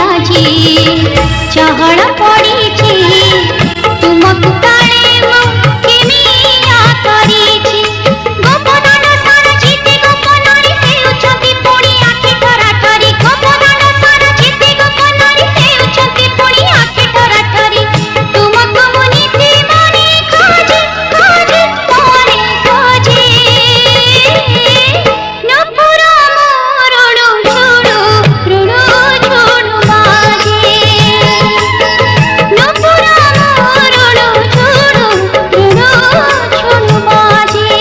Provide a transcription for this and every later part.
আজি চহল পড়িছি তুমকু কালে মু কেমিয়া করিছি গোপদান সারা চিতে গোপনারি হেউছন্তি পুଣି আখি ঠরাঠরি গোপদান সারা চিতে গোপনারি হেউছন্তি পুଣି আখি ঠরাঠরি তুমকু মু নীতি মনে খোঁজে খোঁজে মনে খোঁজে নপুর মোরড়ু ঝুড়ু রুড়ু ঝুড়ু বাজে নপুর মোরড়ু ঝুড়ু রুড়ু ঝুড়ু বাজে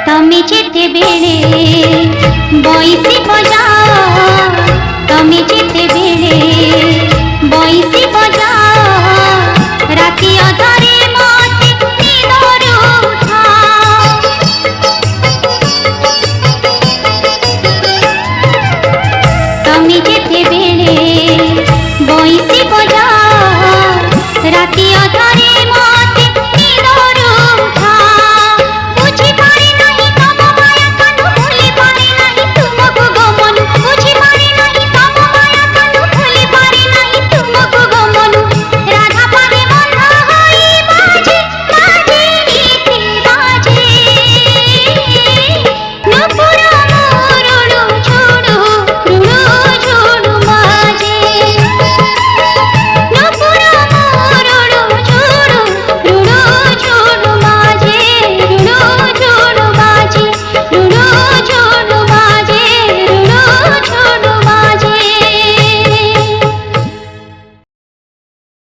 তুমি যেতে বেড়ে বইসি বজাও তুমি যেতে বেড়ে বইসি বজাও রাতি অধরে মতে নিদর উঠাও তুমি যেতে বেড়ে বইসি বজাও রাতি অধরে মতে নিদর উঠাও বুঝি পারে নাহি তব মায়া কানু ভুলি পারে নাহি তুমকু গমনু বুঝি পারে নাহি তব মায়া কানু ভুলি পারে নাহি তুমকু গমনু রাধা পারে বন্ধ হই বাজে বাজে নীতি বাজে নপুর মোরড়ু ঝুড়ু রুড়ু ঝুড়ু বাজে নপুর মোরড়ু ঝুড়ু রুড়ু ঝুড়ু বাজে রুড়ু ঝুড়ু বাজে রুড়ু ঝুড়ু বাজে